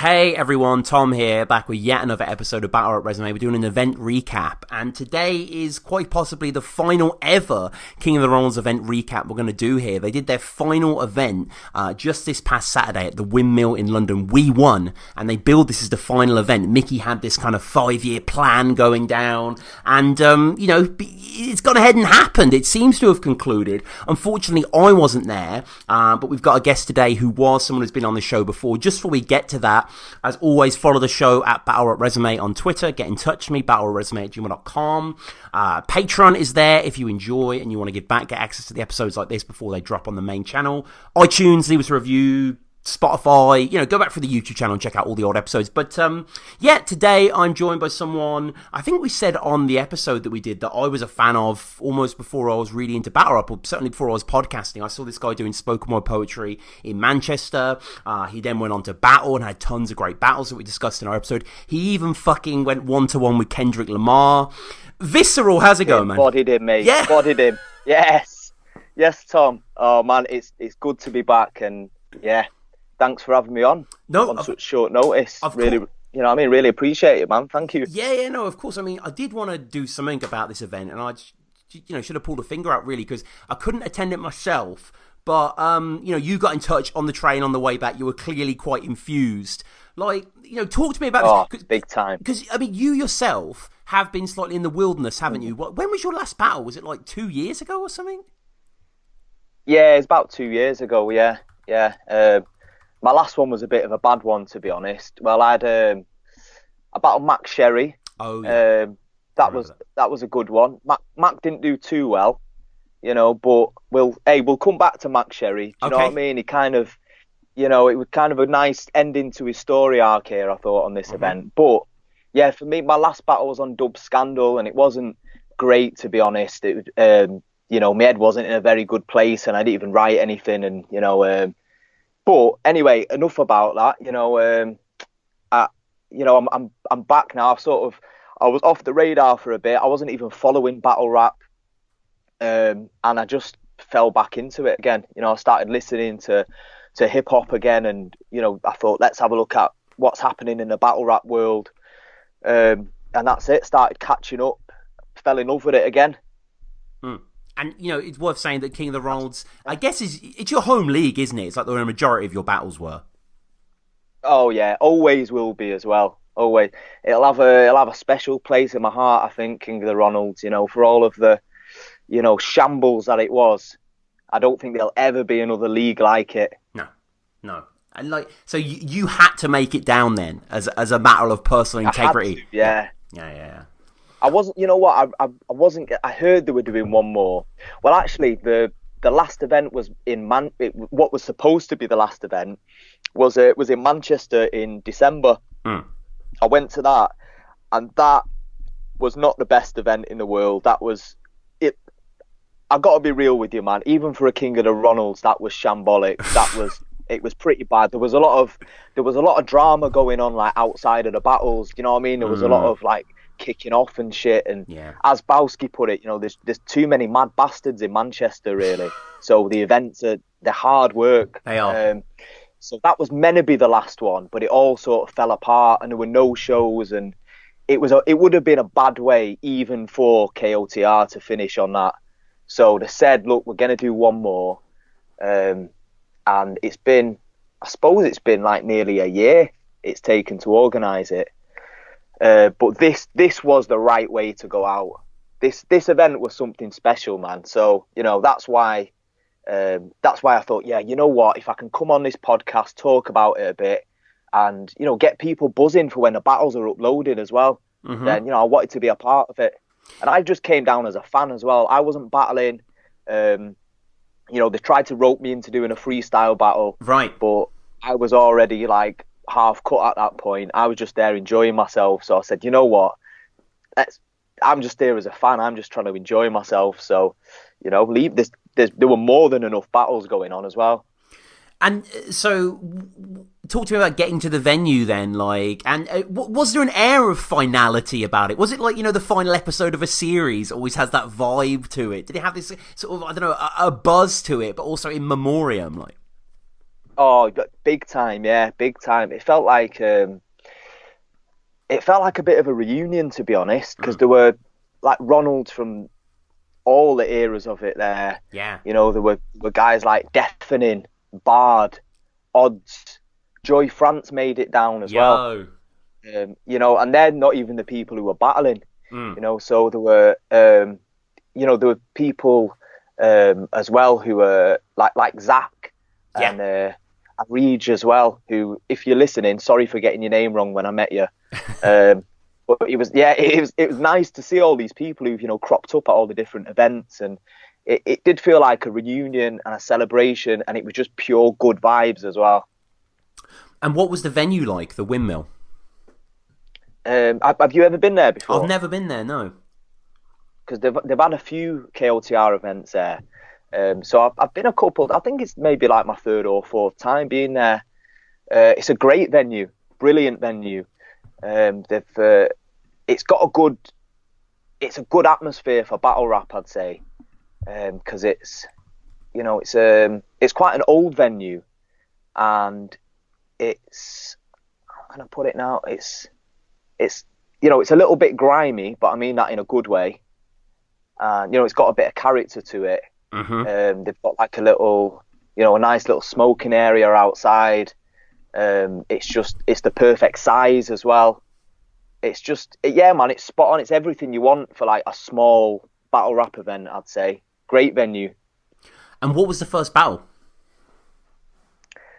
Hey everyone, Tom here, back with yet another episode of BattleRapresume. We're doing an event recap, and today is quite possibly the final ever King of the Ronalds event recap we're going to do here. They did their final event just this past Saturday at the Windmill in London. We won, and they billed this as the final event. Mickey had this kind of 5-year plan going down, and it's gone ahead and happened. It seems to have concluded. Unfortunately, I wasn't there, but we've got a guest today who was someone who's been on the show before. Just before we get to that, as always, follow the show at battlerapresume on Twitter. Get in touch with me, battlerapresume@gmail.com. Patreon is there if you enjoy and you want to give back, get access to the episodes like this before they drop on the main channel. iTunes, leave us a review. Spotify, go back through the YouTube channel and check out all the old episodes. But today I'm joined by someone I think we said on the episode that we did that I was a fan of almost before I was really into battle rap, or certainly before I was podcasting. I saw this guy doing spoken word poetry in Manchester. He then went on to battle and had tons of great battles that we discussed in our episode. He even fucking went 1-to-1 with Kendrick Lamar. Visceral, how's it going, man? Bodied him, mate. Yeah. Bodied him. Yes, Tom. Oh man, it's good to be back, and yeah. Thanks for having me on such short notice. Really, really appreciate it, man. Thank you. Yeah, no, of course. I mean, I did want to do something about this event, and I, should have pulled a finger out really because I couldn't attend it myself. But you got in touch on the train on the way back. You were clearly quite infused. Like, talk to me about this. Big time. Because I mean, you yourself have been slightly in the wilderness, haven't you? When was your last battle? Was it like 2 years ago or something? Yeah, it's about 2 years ago. Yeah. My last one was a bit of a bad one, to be honest. Well, I had battled Mac Sherry. Oh, yeah. That was a good one. Mac didn't do too well, but we'll come back to Mac Sherry. Do you know what I mean? He kind of, it was kind of a nice ending to his story arc here, I thought, on this event. But yeah, for me, my last battle was on Dub Scandal, and it wasn't great, to be honest. It, my head wasn't in a very good place, and I didn't even write anything, and But anyway, enough about that. I'm back now. I was off the radar for a bit. I wasn't even following battle rap, and I just fell back into it again. I started listening to hip hop again, and I thought, let's have a look at what's happening in the battle rap world, and that's it. Started catching up, fell in love with it again. And, it's worth saying that King of the Ronalds, I guess, it's your home league, isn't it? It's like the majority of your battles were. Oh, yeah. Always will be as well. Always. It'll have a special place in my heart, I think, King of the Ronalds, for all of the, shambles that it was. I don't think there'll ever be another league like it. No. And, so you had to make it down then, as a matter of personal integrity. I had to, yeah. Yeah. I wasn't, I wasn't, I heard they were doing one more. Well, actually, the last event was in what was supposed to be the last event was in Manchester in December. I went to that, and that was not the best event in the world. That was it. I got to be real with you, man. Even for a King of the Ronalds, that was shambolic. It was pretty bad. There was a lot of drama going on, like outside of the battles. You know what I mean? There was a lot of like kicking off and shit, and as Bowski put it, there's too many mad bastards in Manchester, really. So the events they're hard work. They are. So that was meant to be the last one, but it all sort of fell apart, and there were no shows, and it would have been a bad way even for KOTR to finish on that. So they said, look, we're going to do one more, and I suppose it's been like nearly a year it's taken to organise it. But this was the right way to go out. This event was something special, man. So that's why I thought, yeah, you know what? If I can come on this podcast, talk about it a bit, and get people buzzing for when the battles are uploaded as well, then I wanted to be a part of it. And I just came down as a fan as well. I wasn't battling. They tried to rope me into doing a freestyle battle, right? But I was already like half cut at that point. I was just there enjoying myself, so I said, you know what, I'm just there as a fan. I'm just trying to enjoy myself, so leave this. There were more than enough battles going on as well. And so talk to me about getting to the venue then, was there an air of finality about it? Was it like, the final episode of a series always has that vibe to it? Did it have this sort of, I don't know, a buzz to it, but also in memoriam, like? Oh, big time, yeah, big time. It felt like a bit of a reunion, to be honest, because there were like Ronald from all the eras of it there. Yeah. You know, there were guys like Deafening, Bard, Odds, Joy France made it down as well. Yo. You know, and they're not even the people who were battling. Mm. You know, so there were people as well who were like Zach Yeah. and Reg as well. Who, if you're listening, sorry for getting your name wrong when I met you. But it was nice to see all these people who've, you know, cropped up at all the different events, and it did feel like a reunion and a celebration, and it was just pure good vibes as well. And what was the venue like, the Windmill? Have you ever been there before? I've never been there, no. Because they've had a few KOTR events there. So I've been a couple. I think it's maybe like my third or fourth time being there. It's a great venue, brilliant venue. It's got it's a good atmosphere for battle rap, I'd say, because it's quite an old venue, and it's, how can I put it now? It's it's a little bit grimy, but I mean that in a good way. And it's got a bit of character to it. Mm-hmm. They've got like a little, a nice little smoking area outside. It's the perfect size as well. It's just, yeah, man, it's spot on. It's everything you want for like a small battle rap event, I'd say. Great venue. And what was the first battle?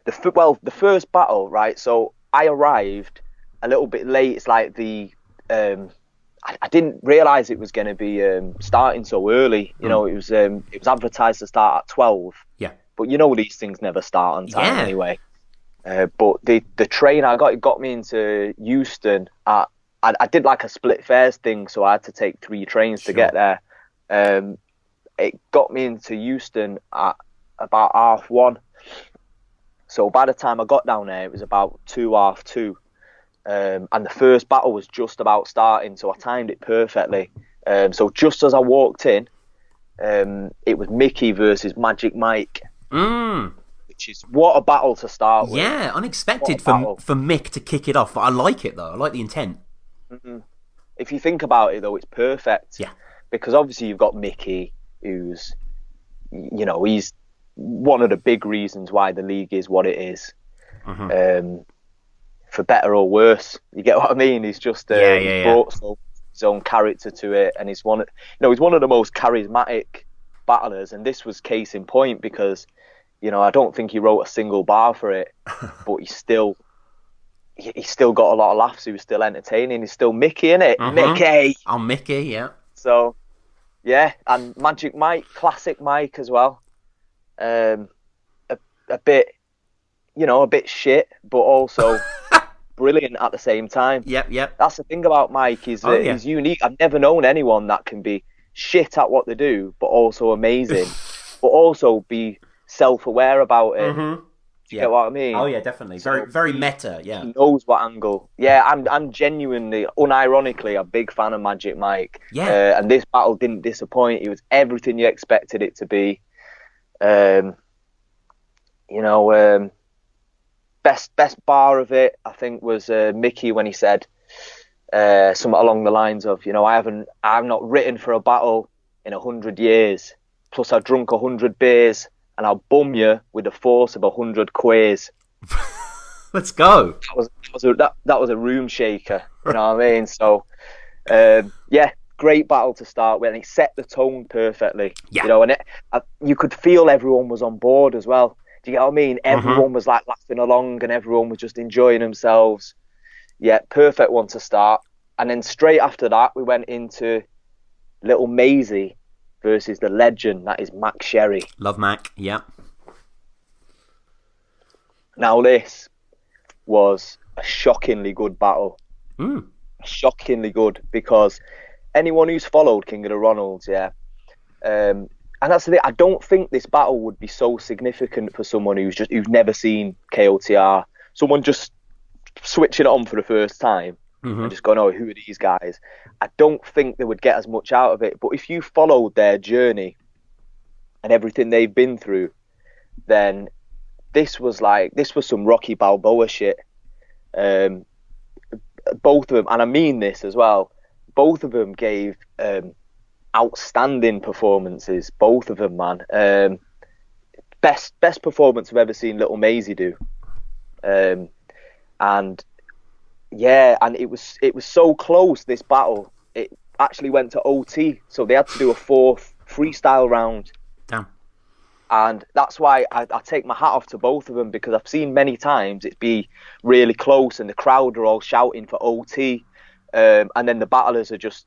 The first battle, right? So I arrived a little bit late. It's like I didn't realise it was going to be starting so early. It was advertised to start at 12. Yeah. But these things never start on time anyway. But the train it got me into Euston at, I did like a split fares thing, so I had to take 3 trains to get there. It got me into Euston at about 1:30. So by the time I got down there, it was about 2:30. And the first battle was just about starting, so I timed it perfectly. So just as I walked in, it was Mickey versus Magic Mike. Which is, what a battle to start with. Yeah, unexpected for Mick to kick it off. But I like it, though. I like the intent. Mm-hmm. If you think about it, though, it's perfect. Yeah. Because obviously you've got Mickey, who's, he's one of the big reasons why the league is what it is. Mm-hmm. For better or worse, you get what I mean? He's just brought his own character to it, and he's one of the most charismatic battlers. And this was case in point, because I don't think he wrote a single bar for it, but he still got a lot of laughs. He was still entertaining. He's still Mickey, innit? Mickey. I'm Mickey, yeah. So, yeah, and Magic Mike, classic Mike as well. A bit, a bit shit, but also brilliant at the same time. Yep. That's the thing about Mike. He's unique. I've never known anyone that can be shit at what they do, but also amazing, but also be self-aware about it. Mm-hmm. Do you get what I mean? Oh yeah, definitely. Very meta. Yeah. He knows what angle. Yeah, I'm genuinely, unironically, a big fan of Magic Mike. Yeah. And this battle didn't disappoint. It was everything you expected it to be. Best bar of it, I think, was Mickey when he said something along the lines of, I've not written for a battle in 100 years. Plus, I drunk 100 beers, and I'll bum you with the force of 100 quays. Let's go. That was a room shaker. You know what I mean? So, great battle to start with, and it set the tone perfectly. Yeah. And you could feel everyone was on board as well. Do you get what I mean? Everyone was like laughing along, and everyone was just enjoying themselves. Yeah, perfect one to start. And then straight after that, we went into Little Maisie versus the legend, that is Mac Sherry. Love Mac, yeah. Now this was a shockingly good battle. Shockingly good, because anyone who's followed King of the Ronalds, and that's the thing, I don't think this battle would be so significant for someone who's never seen KOTR. Someone just switching it on for the first time and just going, oh, who are these guys? I don't think they would get as much out of it. But if you followed their journey and everything they've been through, then this was some Rocky Balboa shit. Both of them, and I mean this as well, both of them gave outstanding performances. Both of them, man. Best performance I've ever seen Little Maisie do. And yeah, and it was so close, this battle. It actually went to OT, so they had to do a fourth freestyle round. Damn. And that's why I take my hat off to both of them, because I've seen many times it be really close and the crowd are all shouting for OT, and then the battlers are just,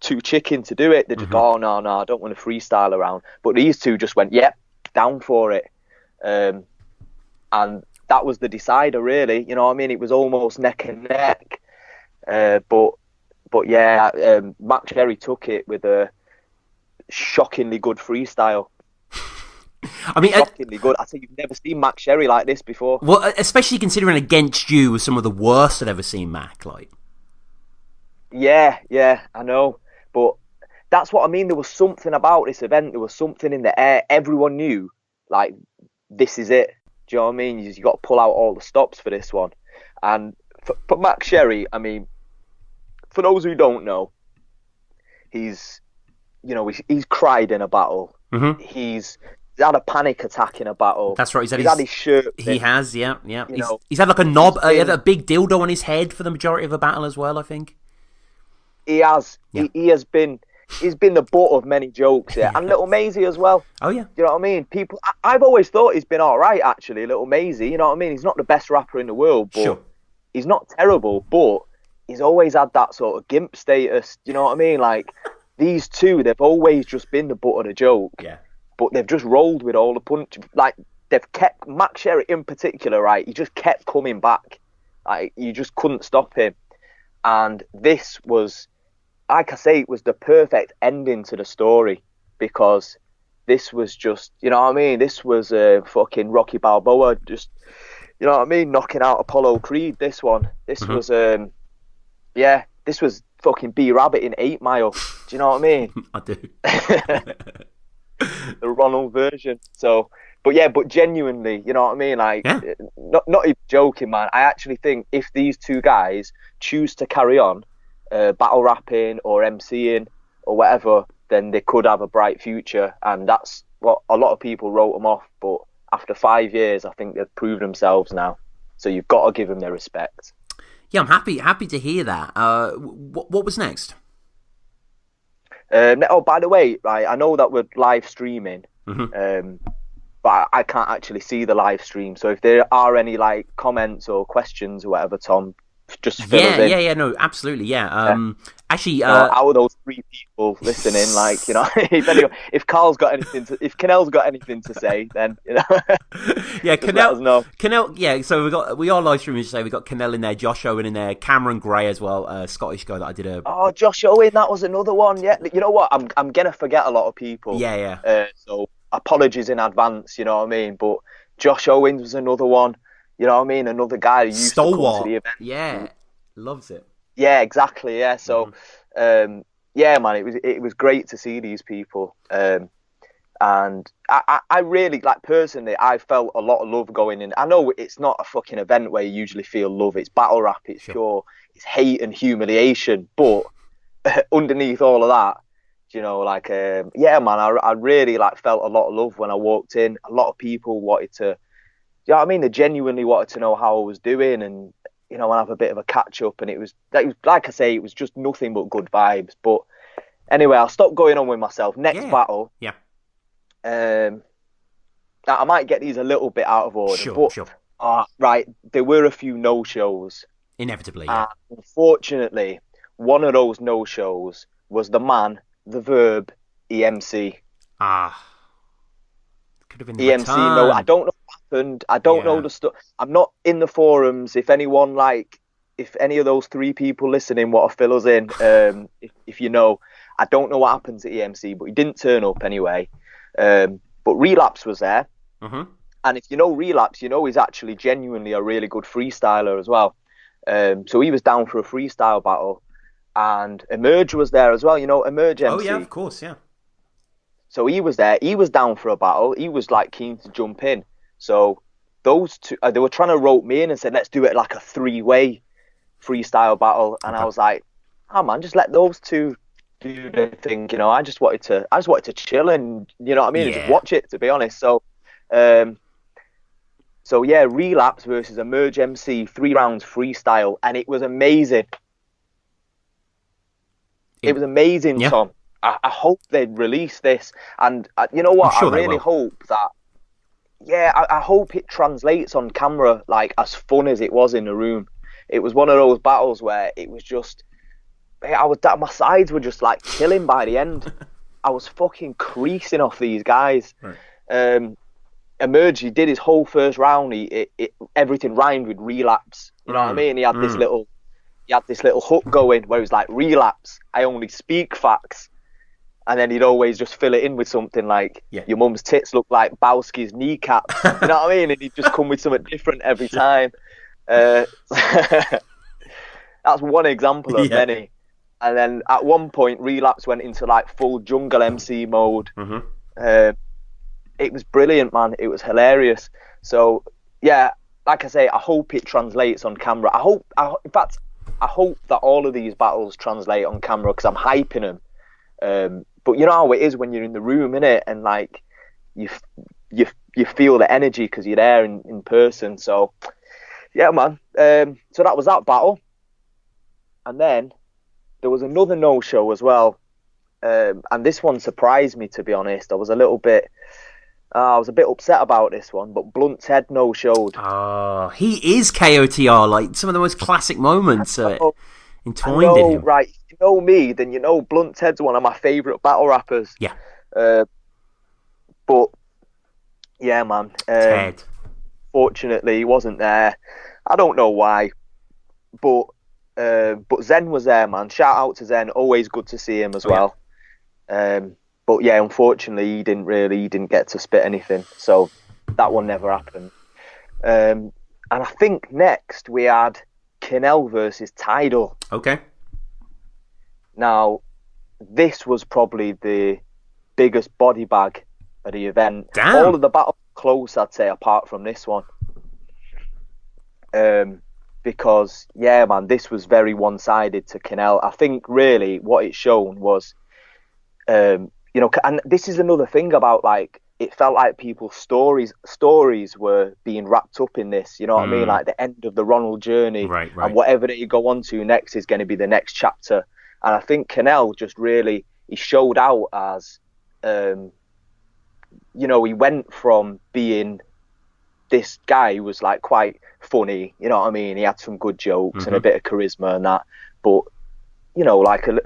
too chicken to do it. They just go, oh, no, I don't want to freestyle around. But these two just went, yep, down for it. And that was the decider, really. You know what I mean? It was almost neck and neck. But yeah, Mac Cherry took it with a shockingly good freestyle. I mean, shockingly good. I think you've never seen Mac Cherry like this before. Well, especially considering Against You was some of the worst I'd ever seen Mac like. Yeah, I know. But that's what I mean. There was something about this event. There was something in the air. Everyone knew, like, this is it. Do you know what I mean? You got to pull out all the stops for this one. And for Mac Cherry, I mean, for those who don't know, he's cried in a battle. Mm-hmm. He's had a panic attack in a battle. That's right. He's had his shirt. He has, yeah. He's had like a knob, he had a big dildo on his head for the majority of the battle as well, I think. He has. Yeah. He's been the butt of many jokes, yeah. And Little Maisie as well. Oh yeah. You know what I mean? I've always thought he's been all right, actually, Little Maisie. You know what I mean? He's not the best rapper in the world, but sure. He's not terrible, but he's always had that sort of gimp status. You know what I mean? Like, these two, they've always just been the butt of the joke. Yeah. But they've just rolled with all the punch. Like, they've kept Mac Cherry in particular, right? He just kept coming back. Like, you just couldn't stop him. And this was, like I say, it was the perfect ending to the story, because this was just, you know what I mean? This was fucking Rocky Balboa, just, you know what I mean? Knocking out Apollo Creed, this one. This was, this was fucking B-Rabbit in 8 Mile. Do you know what I mean? I do. The Ronald version. So, but genuinely, you know what I mean? Like, not even joking, man. I actually think if these two guys choose to carry on battle rapping or MCing or whatever, then they could have a bright future. And that's what a lot of people wrote them off. But after 5 years, I think they've proved themselves now. So you've got to give them their respect. Yeah, I'm happy to hear that. What was next? By the way, right, I know that we're live streaming, but I can't actually see the live stream. So if there are any like comments or questions or whatever, Tom, just fill us in. Yeah, no, absolutely, yeah. Actually, out of those 3 people listening, like, you know, if Carl's got anything if Kennell's got anything to say, then, you know, yeah, Kennell, let us know. Kennell, yeah. So we are live streaming today. We got Kennell in there, Josh Owen in there, Cameron Gray as well, Scottish guy that I did a. Oh, Josh Owen, that was another one. Yeah, you know what? I'm gonna forget a lot of people. Yeah. So apologies in advance. You know what I mean? But Josh Owens was another one. You know what I mean? Another guy who used to come to the event. Yeah, loves it. Yeah, exactly. Yeah, so, yeah, man, it was great to see these people, and I really, like, personally, I felt a lot of love going in. I know it's not a fucking event where you usually feel love. It's battle rap. It's pure. It's hate and humiliation. But underneath all of that, you know, like, yeah, man, I really like felt a lot of love when I walked in. A lot of people wanted to. You know what I mean? They genuinely wanted to know how I was doing, and, you know, and have a bit of a catch up. And it was like I say, it was just nothing but good vibes. But anyway, I'll stop going on with myself. Next battle. Yeah. I might get these a little bit out of order. Sure. Right. There were a few no-shows. Inevitably. Yeah. Unfortunately, one of those no-shows was the man, the verb, EMC. Could have been the EMC. No, I don't know what happened. I don't know the stuff. I'm not in the forums. If anyone, like, if any of those 3 people listening want to fill us in, if you know, I don't know what happened to EMC, but he didn't turn up anyway. But Relapse was there. And if you know Relapse, you know he's actually genuinely a really good freestyler as well. So he was down for a freestyle battle. And Emerge was there as well. You know, Emerge MC. Oh, yeah, of course, yeah. So he was there. He was down for a battle. He was, like, keen to jump in. So those two, they were trying to rope me in and said, let's do it like a 3-way freestyle battle. And I was like, oh man, just let those two do their thing. You know, I just wanted to chill and, you know what I mean, and just watch it, to be honest. So, yeah, Relapse versus Emerge MC, 3 rounds freestyle, and it was amazing. It was amazing, Tom. I hope they'd release this, and you know what? Sure, I really hope that. Yeah, I hope it translates on camera like as fun as it was in the room. It was one of those battles where it was just, my sides were just like killing by the end. I was fucking creasing off these guys. Right. Emerge, he did his whole first round. Everything rhymed with relapse. You know what I mean? He had this little hook going where it was like, relapse. I only speak facts. And then he'd always just fill it in with something like, your mum's tits look like Bowski's kneecaps. You know what I mean? And he'd just come with something different every time. That's one example of many. And then at one point, Relapse went into like full jungle MC mode. It was brilliant, man. It was hilarious. So, yeah, like I say, I hope it translates on camera. I hope that all of these battles translate on camera because I'm hyping them. But you know how it is when you're in the room, innit? And like you feel the energy because you're there in person. So yeah, man. So that was that battle, and then there was another no-show as well, and this one surprised me, to be honest. I was a bit upset about this one, but Blunt Ted no-showed. Oh, he is KOTR, like some of the most classic moments entwined in him. Right? You know me, then you know Blunt Ted's one of my favourite battle rappers. Yeah. But yeah, man. Ted. Fortunately, he wasn't there. I don't know why, but Zen was there, man. Shout out to Zen. Always good to see him as well. But yeah, unfortunately, he didn't get to spit anything, so that one never happened. And I think next we had Kinnell versus Tidal. Okay. Now, this was probably the biggest body bag of the event. Damn. All of the battles close, I'd say, apart from this one. Because, yeah, man, this was very one-sided to Kinnell. I think, really, what it's shown was, you know, and this is another thing about, like, it felt like people's stories were being wrapped up in this, you know what I mean? Like the end of the Ronald journey, right. And whatever that you go on to next is going to be the next chapter. And I think Kinnell just really, he showed out as, you know, he went from being this guy who was like quite funny, you know what I mean? He had some good jokes and a bit of charisma and that, but, you know, like, you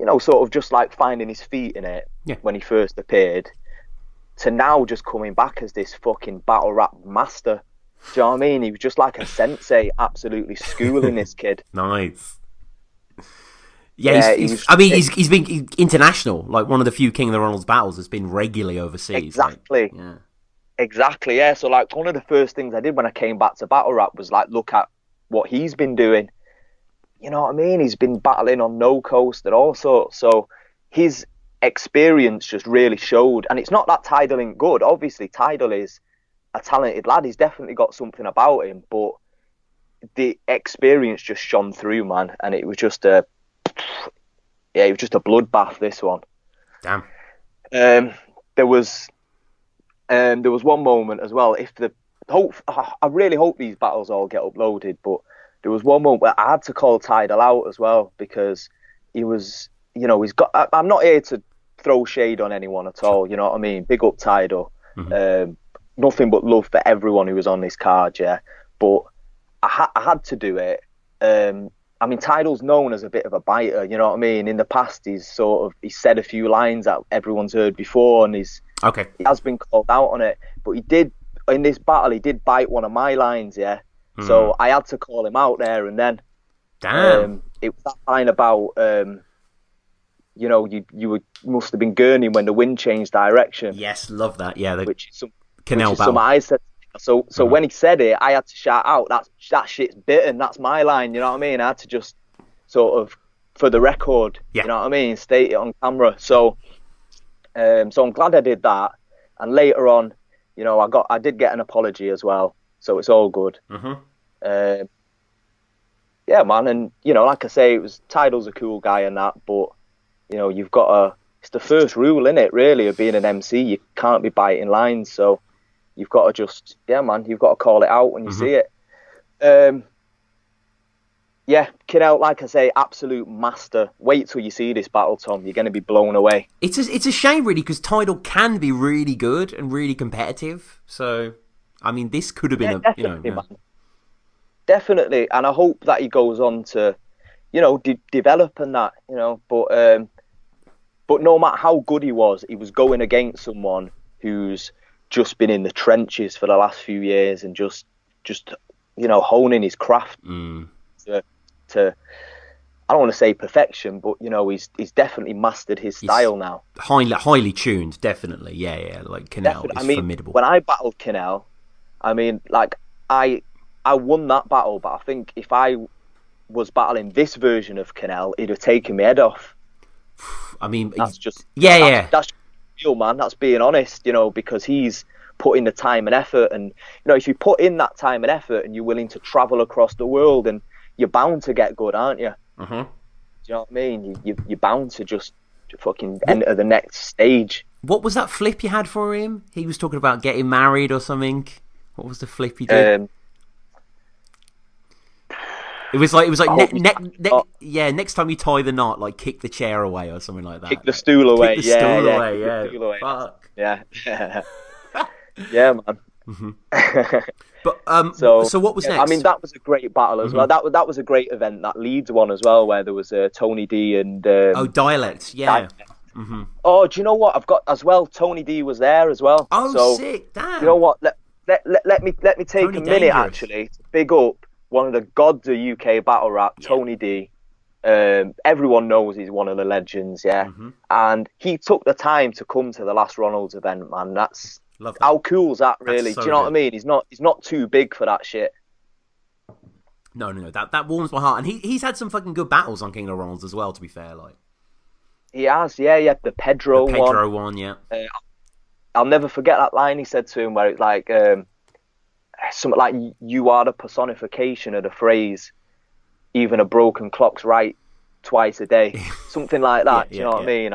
know, sort of just like finding his feet in it when he first appeared, to now just coming back as this fucking battle rap master. Do you know what I mean? He was just like a sensei, absolutely schooling this kid. Nice. Yeah, he's been international. Like one of the few King of the Ronalds battles has been regularly overseas. Exactly. Like, Exactly, yeah. So like one of the first things I did when I came back to battle rap was like look at what he's been doing. You know what I mean? He's been battling on No Coast and all sorts. So his experience just really showed. And it's not that Tidal ain't good. Obviously, Tidal is a talented lad. He's definitely got something about him. But the experience just shone through, man. And it was just a bloodbath, this one. Damn. There was one moment as well. I really hope these battles all get uploaded, but there was one moment where I had to call Tidal out as well because he was, you know, I'm not here to throw shade on anyone at all, you know what I mean? Big up Tidal. Nothing but love for everyone who was on this card, yeah. But I had to do it. I mean, Tidal's known as a bit of a biter, you know what I mean? In the past, he's said a few lines that everyone's heard before, and he has been called out on it. But he did, in this battle, he did bite one of my lines, yeah. So I had to call him out there and then. Damn. It was that line about, you know, you must have been gurning when the wind changed direction. Yes, love that. Yeah, which is some battle. I said. So when he said it, I had to shout out, that shit's bitten, that's my line, you know what I mean? I had to just sort of, for the record, you know what I mean, state it on camera. So I'm glad I did that. And later on, I did get an apology as well, so it's all good. Mm-hmm. Yeah, man, and like I say, Tidal's a cool guy and that, but you've got it's the first rule in it, really, of being an MC. You can't be biting lines, so you've got to you've got to call it out when you see it. Yeah, Kinnell, like I say, absolute master. Wait till you see this battle, Tom. You're going to be blown away. It's a shame, really, because Tidal can be really good and really competitive. So, I mean, this could have been definitely, man. Definitely, and I hope that he goes on to, develop and that, but no matter how good he was going against someone who's just been in the trenches for the last few years and just honing his craft to I don't want to say perfection, but he's definitely mastered his style now. Highly tuned, definitely. Yeah. Like Kinnell is formidable. When I battled Kinnell, I won that battle, but I think if I was battling this version of Kinnell, he'd have taken my head off. I mean, that's that's real, man. That's being honest, because he's put in the time and effort, and if you put in that time and effort, and you're willing to travel across the world, and you're bound to get good, aren't you? Mm-hmm. Do you know what I mean? You're bound to just fucking enter the next stage. What was that flip you had for him? He was talking about getting married or something. What was the flip he did? It was like next time you tie the knot, like kick the chair away or something like that. Kick the stool away. Kick the stool away. Yeah. Fuck. Yeah. Yeah, man. Mm-hmm. But so what was next? I mean, that was a great battle as well. That was a great event. That Leeds one as well, where there was Tony D and Dialect. Yeah. Dialect. Mm-hmm. Oh, do you know what I've got as well? Tony D was there as well. Oh, so, sick! Damn. You know what? Let me take Tony a minute actually to big up one of the gods of UK battle rap, Tony D. Everyone knows he's one of the legends, and he took the time to come to the last Ronald's event, man. That's how cool is that, really? Do you know what I mean? He's not too big for that shit. No, that warms my heart, and he's had some fucking good battles on King of Ronald's as well. To be fair, like he has, the Pedro one, yeah. I'll never forget that line he said to him, where it's like something like, "You are the personification of the phrase, even a broken clock's right twice a day," something like that. Do you know what I mean?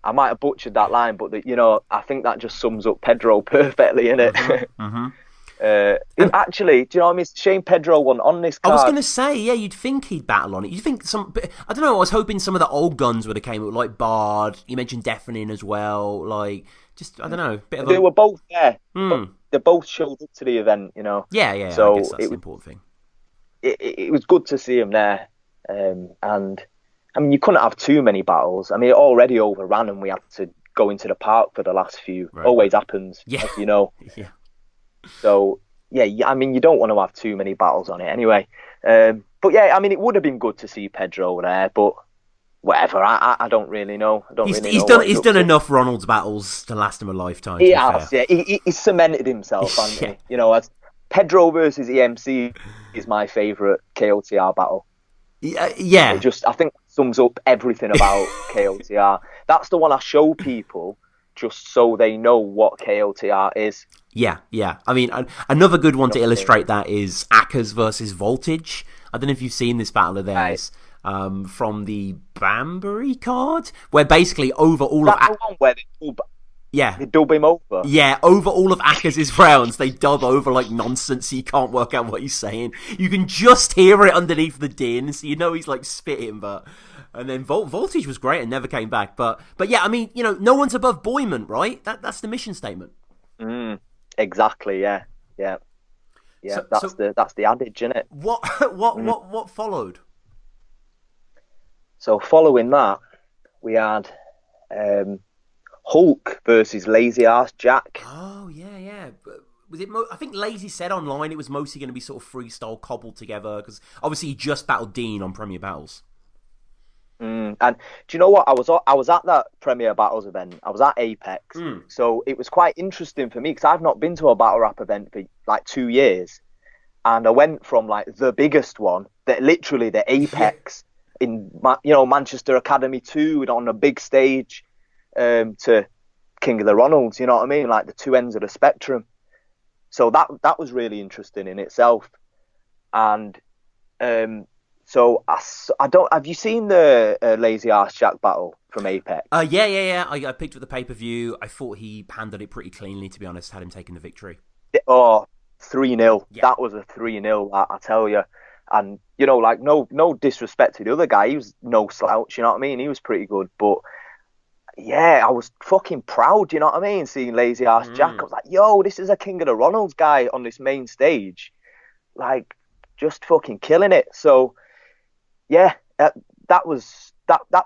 I might have butchered that line, but I think that just sums up Pedro perfectly, innit? Mm-hmm. Actually, do you know what I mean? Shane Pedro won on this card. I was going to say, you'd think he'd battle on it. You'd think I don't know, I was hoping some of the old guns would have came up, like Bard. You mentioned Deafening as well. Like, just, I don't know. They were both there. They both showed up to the event, Yeah, so I guess that's the important thing. It was good to see him there. And, I mean, you couldn't have too many battles. I mean, it already overran and we had to go into the park for the last few. Right. Always happens, as you know. Yeah. So, I mean, you don't want to have too many battles on it anyway. But yeah, I mean, it would have been good to see Pedro there, but whatever. I don't really know. He's done enough Ronald's battles to last him a lifetime. He has, yeah. He's cemented himself, hasn't he? As Pedro versus EMC is my favourite KOTR battle. Yeah. I think sums up everything about KOTR. That's the one I show people just so they know what KOTR is. Yeah. I mean, another good one to illustrate that is Akers versus Voltage. I don't know if you've seen this battle of theirs. Right. From the Banbury card, where basically over all of the one where they dub him over. Yeah, over all of Akers' rounds, they dub over like nonsense, so you can't work out what he's saying. You can just hear it underneath the din, so you know he's like spitting. And then Voltage was great and never came back. But yeah, I mean, no one's above Boyman, right? That's the mission statement. Exactly. Yeah. So, that's the adage, isn't it? What followed? So following that, we had Hulk versus Lazy Ass Jack. Oh yeah. Was it? I think Lazy said online it was mostly going to be sort of freestyle cobbled together because obviously he just battled Dean on Premier Battles. And do you know what? I was at that Premier Battles event. I was at Apex, so it was quite interesting for me because I've not been to a battle rap event for like 2 years, and I went from like the biggest one, that literally the Apex. In Manchester Academy 2 on a big stage, to King of the Ronalds, you know what I mean? Like the two ends of the spectrum. So that was really interesting in itself. And so I don't. Have you seen the Lazy Arse Jack battle from Apex? Yeah. I picked up the pay-per-view. I thought he handled it pretty cleanly, to be honest. Had him taking the victory. Oh, 3-0. Yeah. That was a 3-0. I tell you. And you know, like no disrespect to the other guy. He was no slouch. You know what I mean? He was pretty good, but. Yeah, I was fucking proud, you know what I mean? Seeing Lazy Arse Jack, I was like, yo, this is a King of the Ronalds guy on this main stage. Like, just fucking killing it. So, yeah, that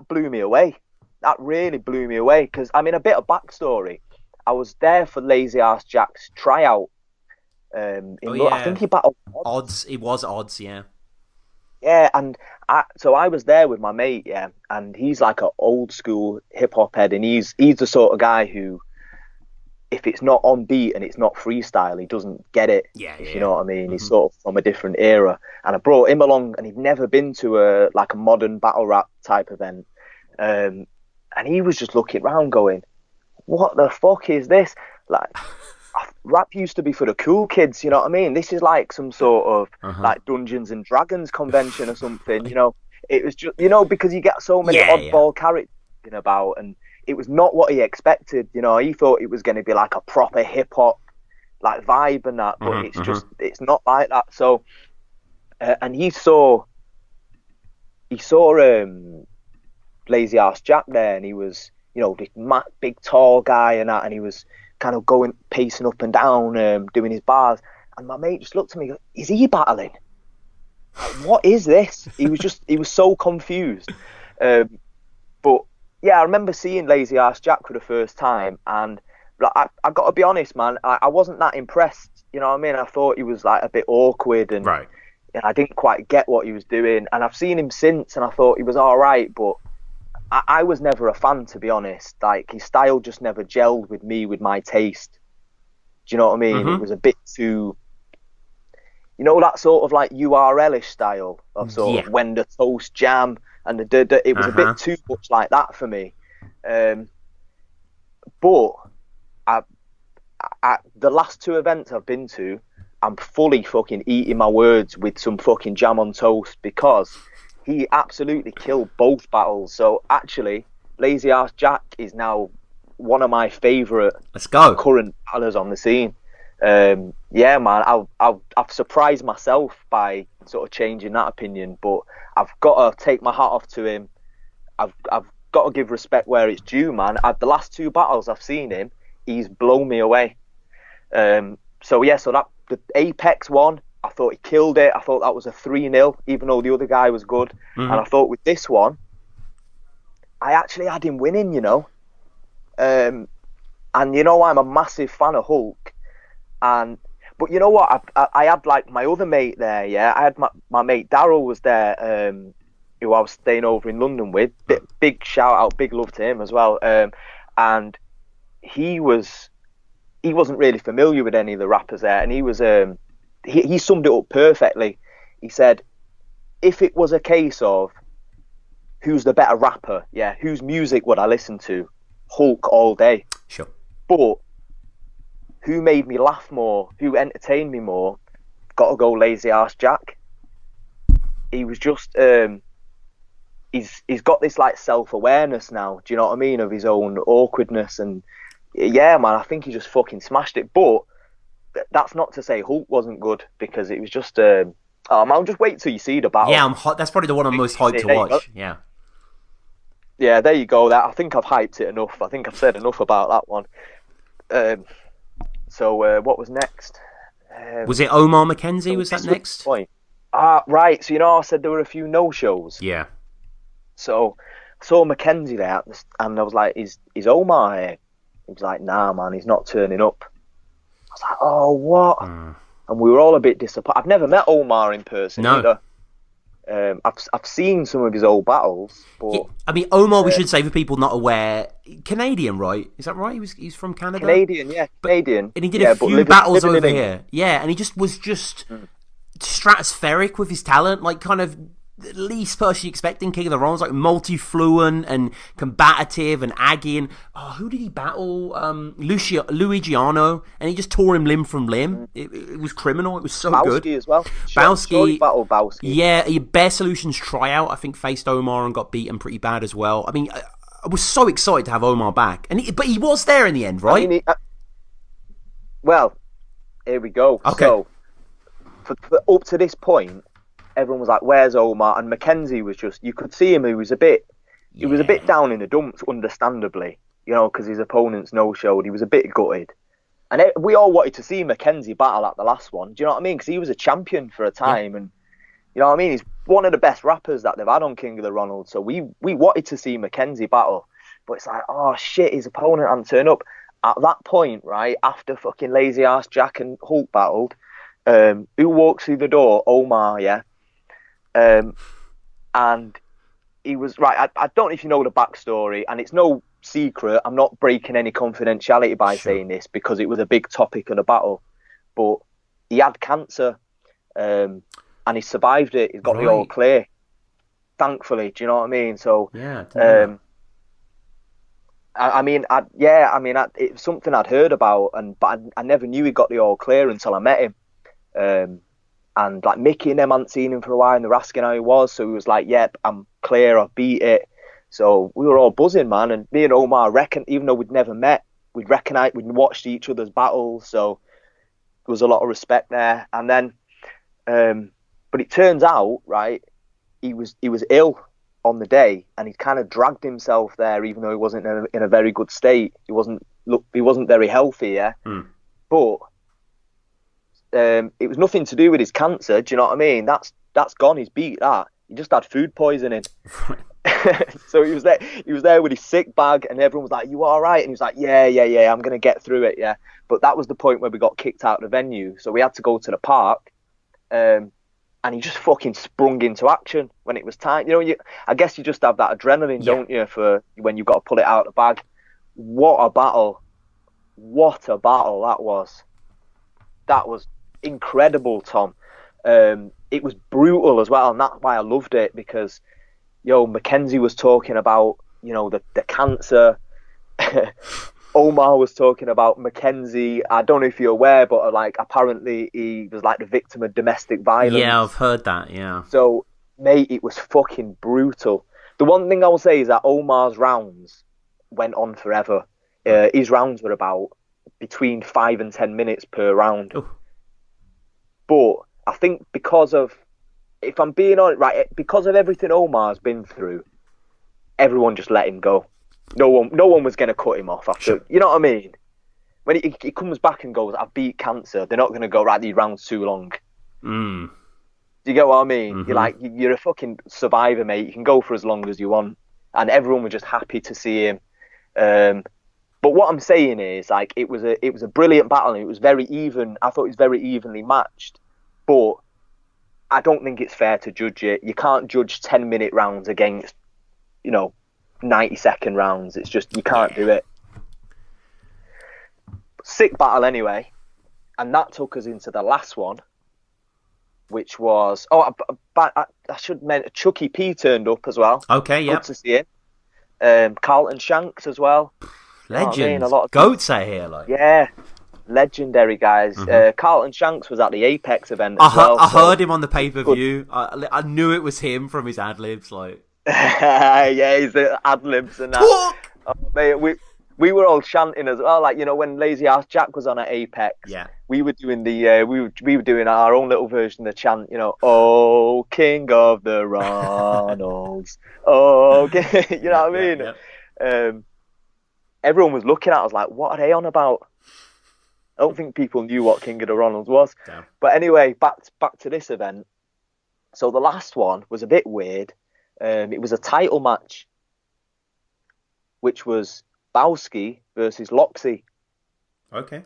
blew me away. That really blew me away. Because, I mean, a bit of backstory. I was there for Lazy Arse Jack's tryout. I think he battled Odds. It was Odds, yeah. Yeah, and I was there with my mate, yeah, and he's like an old school hip hop head, and he's the sort of guy who, if it's not on beat and it's not freestyle, he doesn't get it. If you know what I mean. Mm-hmm. He's sort of from a different era, and I brought him along, and he'd never been to a modern battle rap type event, and he was just looking around, going, "What the fuck is this?" Like. Rap used to be for the cool kids, you know what I mean? This is like some sort of like Dungeons and Dragons convention or something, you know? It was just, you know, because you get so many oddball characters about, and it was not what he expected, you know? He thought it was going to be like a proper hip hop like vibe and that, but it's not like that. So, and he saw Lazy Arse Jack there, and he was, you know, this big tall guy and that, and he was kind of pacing up and down, doing his bars, and my mate just looked at me and goes, is he battling? Like, what is this? He was so confused. But yeah, I remember seeing Lazy Arse Jack for the first time, and like, I got to be honest, man, I wasn't that impressed, you know what I mean? I thought he was like a bit awkward, and I didn't quite get what he was doing, and I've seen him since, and I thought he was alright, but I was never a fan, to be honest. Like, his style just never gelled with me, with my taste. Do you know what I mean? It was a bit too, you know, that sort of like URL-ish style of sort of when the toast jam and it was a bit too much like that for me. But the last two events I've been to, I'm fully fucking eating my words with some fucking jam on toast, because he absolutely killed both battles. So actually, Lazy Arse Jack is now one of my favourite current battlers on the scene. Yeah, man, I've surprised myself by sort of changing that opinion, but I've got to take my hat off to him. I've got to give respect where it's due, man. The last two battles I've seen him, he's blown me away. So that the Apex one, I thought he killed it. I thought that was a 3-0, even though the other guy was good. And I thought with this one, I actually had him winning, you know. And you know, I'm a massive fan of Hulk. But you know what? I had like my other mate there, yeah. I had my mate Daryl was there, who I was staying over in London with. Big shout out, big love to him as well. And he wasn't really familiar with any of the rappers there, and he was he summed it up perfectly. He said, if it was a case of who's the better rapper, yeah, whose music would I listen to? Hulk all day. Sure. But who made me laugh more, who entertained me more? Got to go Lazy Arse Jack. He was just he's got this like self-awareness now, do you know what I mean, of his own awkwardness, and yeah, man, I think he just fucking smashed it. But that's not to say Hulk wasn't good, because it was just I'll just wait till you see the battle. Yeah, I'm hot. That's probably the one I'm most hyped to watch. Yeah, there you go. I think I've hyped it enough. I think I've said enough about that one. So what was next? Was it Omar McKenzie? Was that next? Right. So you know, I said there were a few no-shows. Yeah. So I saw McKenzie there, and I was like, "Is Omar here?" He was like, "Nah, man, he's not turning up." I was like, "Oh, what?" And we were all a bit disappointed. I've never met Omar in person either. I've seen some of his old battles, but yeah, I mean, Omar, we should say for people not aware, Canadian, right? Is that right? He's from Canada. Canadian, yeah, Canadian. And he did a few battles over here. Yeah, and he was just stratospheric with his talent. Like, kind of, the least person you expect in King of the Realms, like multi-fluent and combative and aggy. And who did he battle? Luigiano, and he just tore him limb from limb. It was criminal. It was so good. Bowski as well. Bowski battled Bowski. Yeah, Bear Solutions tryout, I think, faced Omar and got beaten pretty bad as well. I mean, I was so excited to have Omar back, but he was there in the end, right? I mean, well, here we go. Okay. So, for up to this point, everyone was like, "Where's Omar?" And Mackenzie was just—you could see him. He was a bit down in the dumps, understandably, because his opponents no-showed. He was a bit gutted, and we all wanted to see Mackenzie battle at the last one. Do you know what I mean? Because he was a champion for a time, and you know what I mean. He's one of the best rappers that they've had on King of the Ronald. So we wanted to see Mackenzie battle, but it's like, oh shit, his opponent hadn't turned up. At that point, right after fucking Lazy Ass Jack and Hulk battled, who walks through the door? Omar, yeah. And he was right. I don't know if you know the backstory, and it's no secret. I'm not breaking any confidentiality by saying this because it was a big topic of the battle. But he had cancer, and he survived it. He's got the all clear, thankfully. Do you know what I mean? So yeah. It's something I'd heard about, but I never knew he got the all clear until I met him. And like Mickey and them hadn't seen him for a while, and they were asking how he was. So he was like, "Yep, I'm clear. I've beat it." So we were all buzzing, man. And me and Omar even though we'd never met, we'd watched each other's battles. So there was a lot of respect there. And then, but it turns out, right, he was ill on the day, and he kind of dragged himself there, even though he wasn't in a very good state. He wasn't very healthy, yeah. But it was nothing to do with his cancer. Do you know what I mean? That's gone. He's beat that. He just had food poisoning. So he was there with his sick bag, and everyone was like, "You all right?" And he was like, "Yeah, I'm gonna get through it, yeah." But that was the point where we got kicked out of the venue, so we had to go to the park. And he just fucking sprung into action when it was time. I guess you just have that adrenaline, don't you, for when you've got to pull it out of the bag. What a battle that was. That was incredible, Tom. It was brutal as well, and that's why I loved it, because Mackenzie was talking about the cancer. Omar was talking about Mackenzie. I don't know if you're aware, but apparently he was like the victim of domestic violence. Yeah, I've heard that. Yeah. So, mate, it was fucking brutal. The one thing I will say is that Omar's rounds went on forever. His rounds were about between 5 and 10 minutes per round. Ooh. But I think because of everything Omar's been through, everyone just let him go. No one was going to cut him off after. Sure. You know what I mean? When he comes back and goes, "I've beat cancer," they're not going to go, "Right, these rounds too long." Do you get what I mean? Mm-hmm. You're a fucking survivor, mate. You can go for as long as you want, and everyone was just happy to see him. But what I'm saying is, it was a brilliant battle, and it was very even. I thought it was very evenly matched, but I don't think it's fair to judge it. You can't judge 10-minute rounds against, 90-second rounds. It's just, you can't do it. Sick battle anyway, and that took us into the last one, which was I should mention Chucky P turned up as well. Okay, yeah. Good to see him. Carlton Shanks as well. Legends. A lot of goats out here, yeah, legendary guys. Mm-hmm. Carlton Shanks was at the Apex event as well. I heard him on the pay-per-view. I knew it was him from his ad-libs, yeah, he's the ad-libs and that. Mate, we were all chanting as well, when Lazy Ass Jack was on at Apex. Yeah, we were doing we were doing our own little version of the chant. "Oh, King of the Ronalds." Oh, you know what I mean? Yeah. Everyone was looking at us like, "What are they on about?" I don't think people knew what King of the Ronalds was. Damn. But anyway, back to this event. So the last one was a bit weird. It was a title match, which was Bowski versus Loxy. Okay.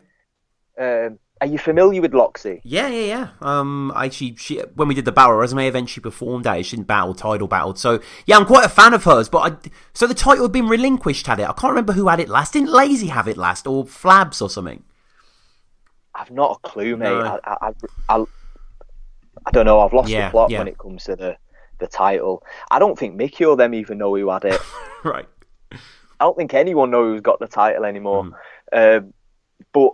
Are you familiar with Loxy? Yeah. Actually, when we did the Battle Resume event, she performed at it. She didn't title battled. So, yeah, I'm quite a fan of hers. But so the title had been relinquished, had it? I can't remember who had it last. Didn't Lazy have it last, or Flabs or something? I've not a clue, mate. No. I don't know. I've lost the plot when it comes to the the title. I don't think Mickey or them even know who had it. Right. I don't think anyone knows who's got the title anymore. Mm. But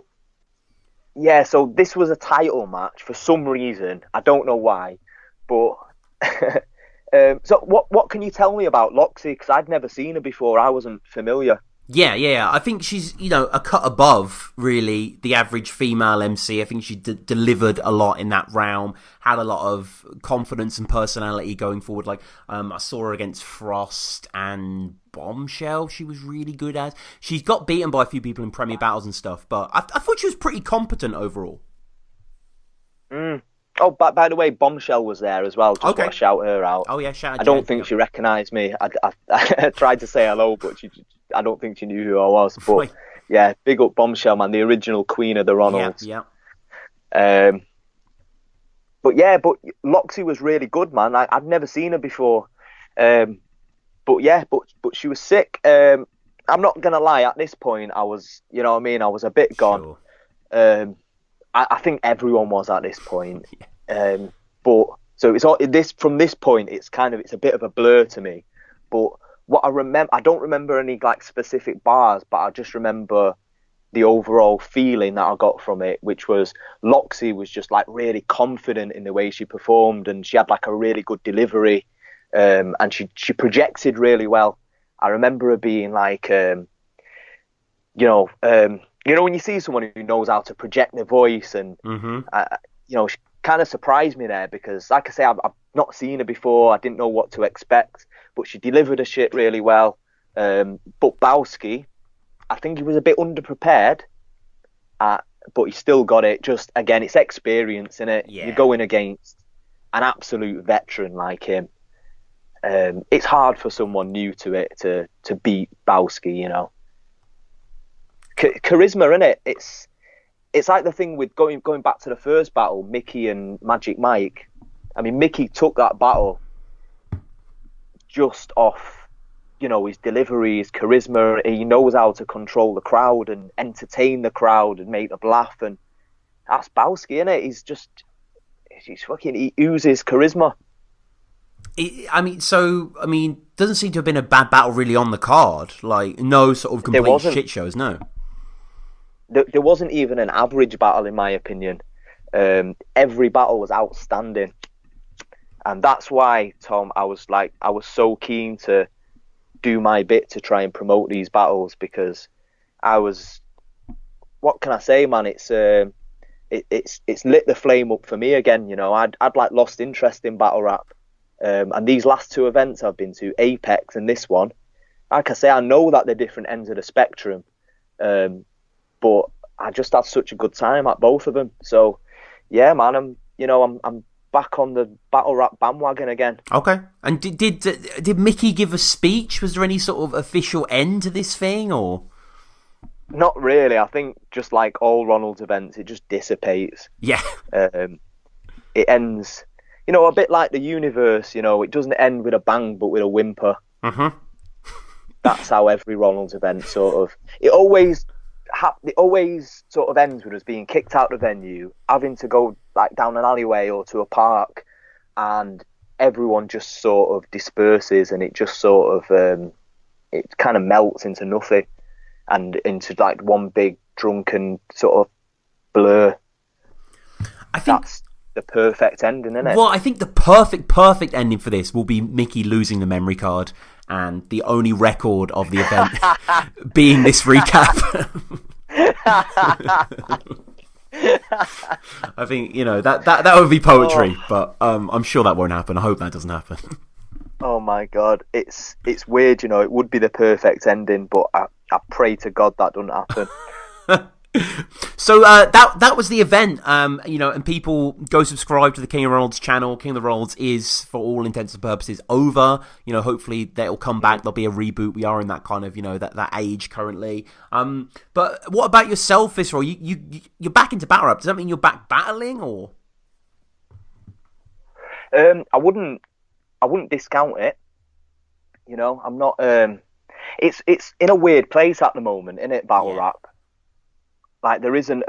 yeah, so this was a title match for some reason. I don't know why, but so what can you tell me about Loxie? Because I'd never seen her before. I wasn't familiar. Yeah. I think she's, a cut above, really, the average female MC. I think she delivered a lot in that realm, had a lot of confidence and personality going forward. Like, I saw her against Frost and Bombshell. She was really good at. She's got beaten by a few people in Premier Battles and stuff, but I thought she was pretty competent overall. Oh, by the way, Bombshell was there as well. Just Okay. want to shout her out. Oh yeah, shout out. I don't think she recognised me. I tried to say hello, but I don't think she knew who I was. But yeah, big up Bombshell, man, the original queen of the Ronalds. Yeah. But Loxie was really good, man. I'd never seen her before. But she was sick. I'm not gonna lie. At this point, I was, I was a bit gone. Sure. I think everyone was at this point. But so it's all this from this point. It's a bit of a blur to me. But what I don't remember any like specific bars, but I just remember the overall feeling that I got from it, which was Loxie was just like really confident in the way she performed, and she had like a really good delivery, and she projected really well. I remember her being like, when you see someone who knows how to project their voice, and she kind of surprised me there because, like I say, I've not seen her before. I didn't know what to expect, but she delivered her shit really well. But Bowski, I think he was a bit underprepared, but he still got it. Just again, it's experience, innit? Yeah. You're going against an absolute veteran like him. It's hard for someone new to it to beat Bowski, Charisma, innit? It's like the thing with going back to the first battle, Mickey and Magic Mike. I mean, Mickey took that battle just off, his delivery, his charisma. He knows how to control the crowd and entertain the crowd and make them laugh. And that's Bowski, innit? He oozes charisma. Doesn't seem to have been a bad battle really on the card. Like, no sort of complete shit shows, no. There wasn't even an average battle, in my opinion. Every battle was outstanding. And that's why, Tom, I was so keen to do my bit to try and promote these battles, because what can I say, man? It's lit the flame up for me again. I'd like lost interest in battle rap. And these last two events I've been to, Apex and this one, like I say, I know that they're different ends of the spectrum. But I just had such a good time at both of them. So, yeah, man, I'm back on the battle rap bandwagon again. Okay. And did Mickey give a speech? Was there any sort of official end to this thing, or? Not really. I think just like all Ronald's events, it just dissipates. Yeah. It ends, a bit like the universe. It doesn't end with a bang, but with a whimper. Mm-hmm. That's how every Ronald's event it always sort of ends with us being kicked out of the venue, having to go like down an alleyway or to a park, and everyone just sort of disperses, and it just sort of it kind of melts into nothing and into like one big drunken sort of blur. I think that's the perfect ending, isn't it? Well, I think the perfect ending for this will be Mickey losing the memory card and the only record of the event being this recap. I think that would be poetry, but I'm sure that won't happen. I hope that doesn't happen. Oh my god, it's weird, it would be the perfect ending, but I pray to God that doesn't happen. So that was the event, and people go subscribe to the King of Ronalds channel. King of the Ronalds is, for all intents and purposes, over. Hopefully they'll come back. There'll be a reboot. We are in that kind of that age currently. But what about yourself, Visceral? You're back into battle rap. Does that mean you're back battling, or? I wouldn't discount it. I'm not. It's in a weird place at the moment, isn't it? Battle rap. Like there isn't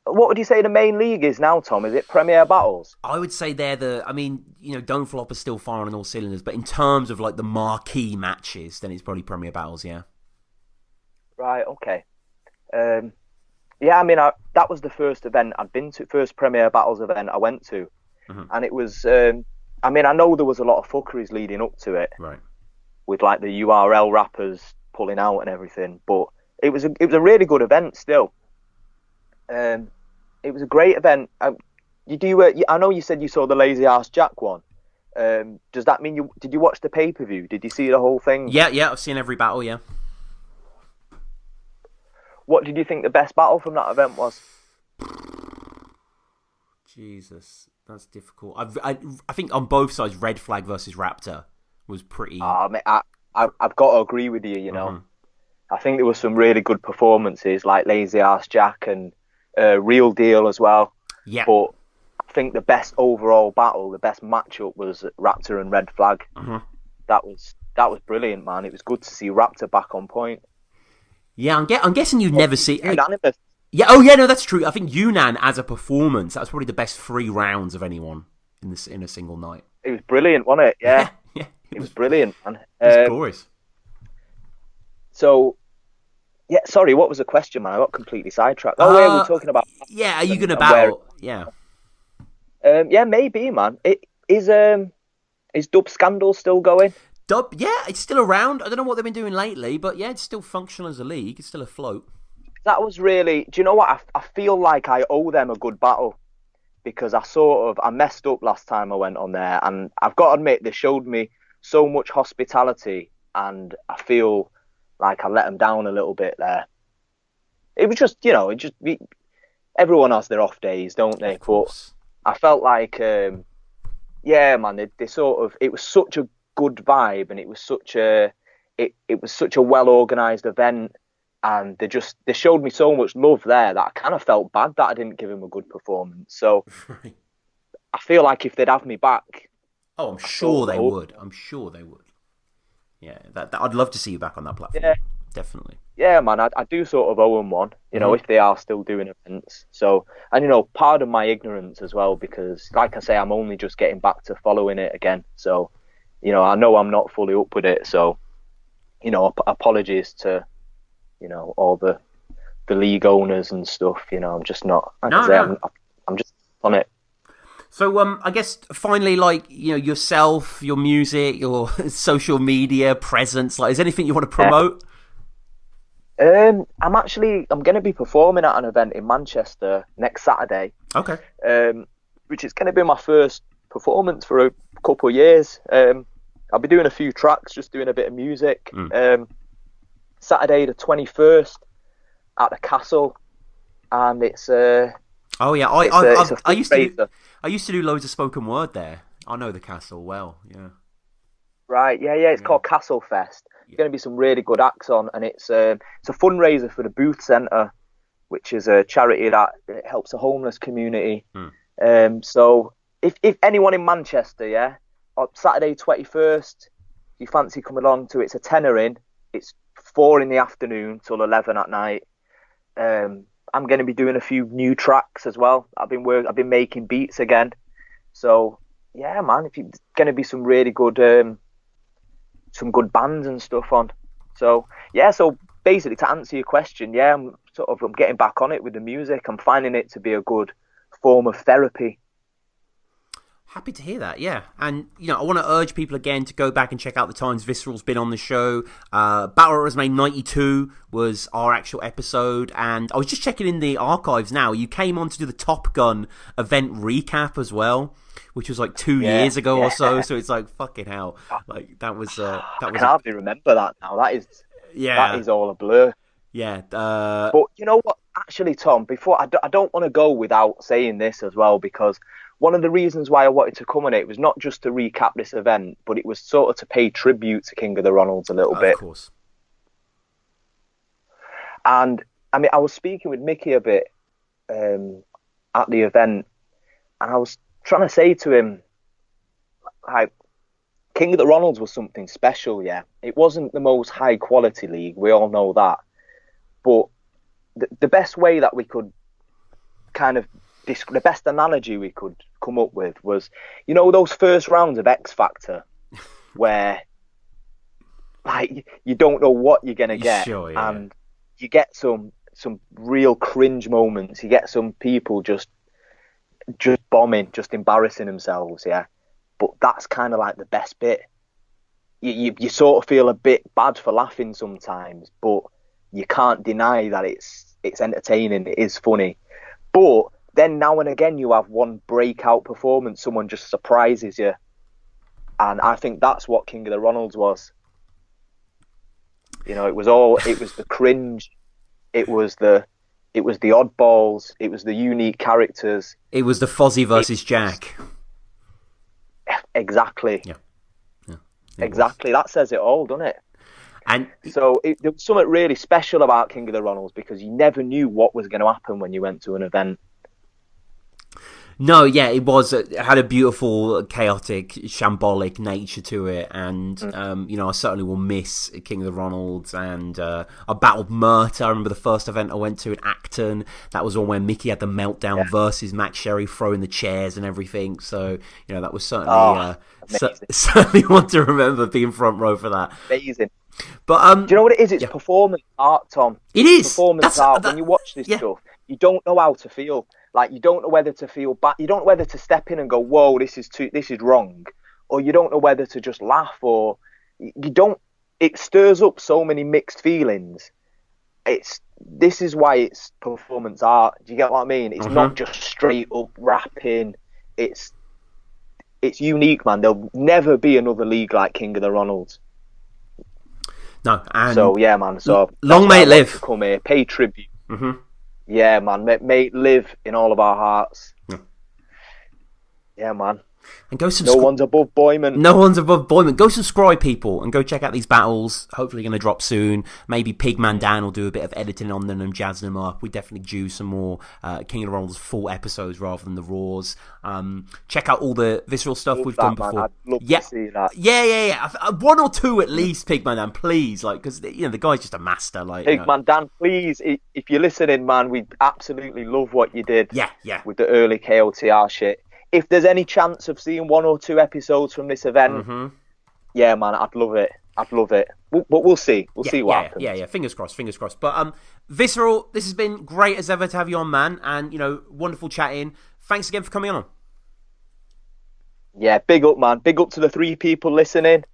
what would you say the main league is now, Tom? Is it Premier Battles? I would say Don't Flop is still firing on all cylinders, but in terms of like the marquee matches, then it's probably Premier Battles, yeah. Right, okay. Yeah, I mean, that was the first event I'd been to, first Premier Battles event I went to. And it was, I know there was a lot of fuckeries leading up to it. Right. With like the URL rappers pulling out and everything. But it was a really good event still. It was a great event. I know you said you saw the Lazy Ass Jack one. Does that mean did you watch the pay-per-view? Did you see the whole thing? Yeah, I've seen every battle, yeah. What did you think the best battle from that event was? Jesus, that's difficult. I think on both sides, Red Flag versus Raptor was pretty... Mate, I've got to agree with you, you know. I think there were some really good performances, like Lazy Ass Jack and Real Deal as well. Yeah. But I think the best overall battle, the best matchup was Raptor and Red Flag. That was brilliant, man. It was good to see Raptor back on point. Yeah, I'm guessing you've never seen... Unanimous. Yeah, oh yeah, no, that's true. I think Yunnan as a performance, that was probably the best 3 rounds of anyone in a single night. It was brilliant, wasn't it? Yeah. Yeah. It was brilliant, man. It was glorious. So, yeah, sorry, what was the question, man? I got completely sidetracked. Oh, yeah, we're talking about... Yeah, are you going to battle? Yeah. Yeah, maybe, man. Is Dub Scandal still going? Dub, yeah, it's still around. I don't know what they've been doing lately, but yeah, it's still functional as a league. It's still afloat. That was really... Do you know what? I feel like I owe them a good battle because I messed up last time I went on there, and I've got to admit, they showed me so much hospitality, and I feel like I let them down a little bit there. It was just, everyone has their off days, don't they? But I felt like, yeah, man, they sort of... It was such a good vibe, and it was such a well-organised event. And they showed me so much love there that I kind of felt bad that I didn't give him a good performance. So I feel like if they'd have me back... Oh, I'm sure they would. I'm sure they would. Yeah, I'd love to see you back on that platform. Yeah. Definitely. Yeah, man, I do sort of owe them one, if they are still doing events. So, and, pardon my ignorance as well, because, like I say, I'm only just getting back to following it again. So, I know I'm not fully up with it. So, apologies to... all the league owners and stuff. I'm just not. I'm just on it. So, I guess finally, yourself, your music, your social media presence. Is there anything you want to promote? I'm going to be performing at an event in Manchester next Saturday. Okay. Which is going to be my first performance for a couple of years. I'll be doing a few tracks, just doing a bit of music. Saturday the 21st at the Castle, and it's oh yeah, I used to do loads of spoken word there. I know the Castle well. Yeah. Right. Yeah. It's called Castle Fest. There's going to be some really good acts on, and it's a fundraiser for the Booth Centre, which is a charity that helps the homeless community. So if anyone in Manchester, on Saturday 21st, if you fancy coming along to it's a tenner in. It's 4 in the afternoon till 11 at night. I'm going to be doing a few new tracks as well. I've been making beats again. So yeah, man, it's going to be some really good, some good bands and stuff on. So yeah, so basically to answer your question, yeah, I'm getting back on it with the music. I'm finding it to be a good form of therapy. Happy to hear that, yeah. And, I want to urge people again to go back and check out the times Visceral's been on the show. Battle at Resume 92 was our actual episode, and I was just checking in the archives now. You came on to do the Top Gun event recap as well, which was 2 years ago or so. So it's fucking hell. That was... I can hardly remember that now. That is all a blur. Yeah. But you know what? Actually, Tom, before I don't want to go without saying this as well, because one of the reasons why I wanted to come on it was not just to recap this event, but it was sort of to pay tribute to King of the Ronalds a little bit. Of course. And I was speaking with Mickey a bit at the event, and I was trying to say to him, King of the Ronalds was something special, yeah. It wasn't the most high quality league, we all know that. But the best way that we could kind of the best analogy we could come up with was, you know, those first rounds of X Factor where like you don't know what you're gonna get, Sure, yeah. and you get some real cringe moments. You get some people just bombing, just embarrassing themselves, yeah. But that's kind of like the best bit. You sort of feel a bit bad for laughing sometimes, but you can't deny that it's entertaining. It is funny, but then now and again you have one breakout performance. Someone just surprises you, and I think that's what King of the Ronalds was. You know, it was the cringe, it was the oddballs, it was the unique characters. It was the Fozzie versus Jack. Exactly. Yeah. Exactly. That says it all, doesn't it? And so there was something really special about King of the Ronalds because you never knew what was going to happen when you went to an event. No, yeah, it was. It had a beautiful, chaotic, shambolic nature to it, and you know, I certainly will miss King of the Ronalds. And I battled Murta. I remember the first event I went to in Acton. That was all when Mickey had the meltdown versus Max Sherry throwing the chairs and everything. So you know, that was certainly certainly one to remember being front row for that. Amazing. But do you know what it is? It's performance art, Tom. It is performance art. When you watch this stuff, you don't know how to feel. Like, you don't know whether to feel bad. You don't know whether to step in and go, "Whoa, this is wrong," or you don't know whether to just laugh, or you don't. It stirs up so many mixed feelings. This is why it's performance art. Do you get what I mean? It's not just straight up rapping. It's unique, man. There'll never be another league like King of the Ronalds. No, and so yeah, man. So long may it live. Come here, pay tribute. Yeah, man. May it live in all of our hearts. Yeah, man. And go No one's above Boyman. No one's above Boyman. Go subscribe, people, and go check out these battles. Hopefully going to drop soon. Maybe Pigman Dan will do a bit of editing on them and jazzing them up. We definitely do some more King of the Ronalds full episodes rather than the Raws. Check out all the Visceral stuff we've done before. Man. I'd love to see that. Yeah. One or two at least, Pigman Dan, please. Like, because you know the guy's just a master. Like, Pigman Dan, please, if you're listening, man, we absolutely love what you did. Yeah. With the early KOTR shit. If there's any chance of seeing one or two episodes from this event, yeah, man, I'd love it. But we'll see. We'll see what happens. Yeah. Fingers crossed. But Visceral, this has been great as ever to have you on, man. And, you know, wonderful chatting. Thanks again for coming on. Yeah, big up, man. Big up to the 3 people listening.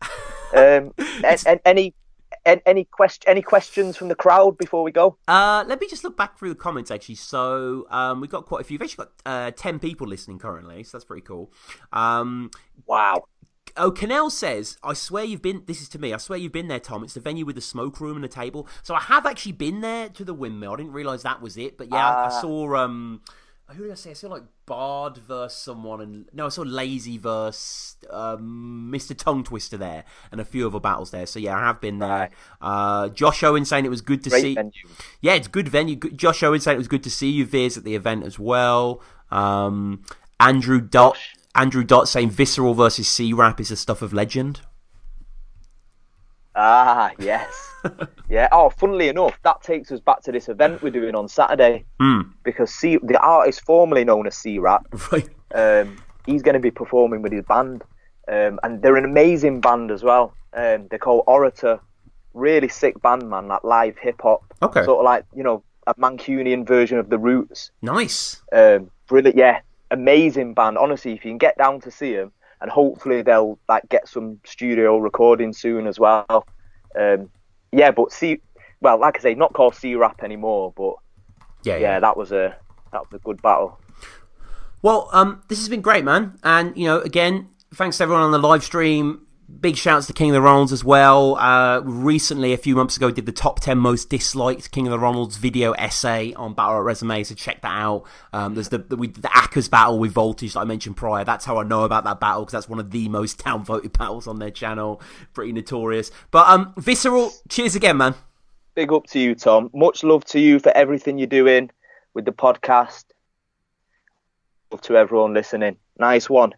Any questions from the crowd before we go? Let me just look back through the comments, actually. So we've got quite a few. We've actually got 10 people listening currently, so that's pretty cool. Wow. Oh, Canel says, I swear you've been there, Tom. It's the venue with the smoke room and the table. So I have actually been there to the windmill. I didn't realise that was it. But yeah, I saw... who did I say? I saw like Bard versus someone, and I saw Lazy versus Mr. Tongue Twister there, and a few other battles there. So yeah, I have been there. Josh Owen saying it was good to see. Venue. Yeah, it's a good venue. Josh Owen saying it was good to see you, Viz, at the event as well. Andrew Dot saying Visceral versus C-Rap is the stuff of legend. Yes. Yeah. Oh, funnily enough, that takes us back to this event we're doing on Saturday. Because the artist formerly known as C-Rap, right? He's going to be performing with his band, and they're an amazing band as well. They're called Orator. Really sick band, man. Like live hip hop. Okay. Sort of like, you know, a Mancunian version of the Roots. Nice. Brilliant. Yeah. Amazing band. Honestly, if you can get down to see them, and hopefully they'll like get some studio recording soon as well. Yeah, but like I say, not called C-Rap anymore, but yeah, that was a good battle. Well, this has been great, man, and you know, again, thanks to everyone on the live stream. Big shouts to King of the Ronalds as well. Recently, a few months ago, did the top 10 most disliked King of the Ronalds video essay on Battle Resume, so check that out. There's the Akers battle with Voltage that I mentioned prior. That's how I know about that battle, because that's one of the most downvoted battles on their channel. Pretty notorious. But Visceral, cheers again, man. Big up to you, Tom. Much love to you for everything you're doing with the podcast. Love to everyone listening. Nice one.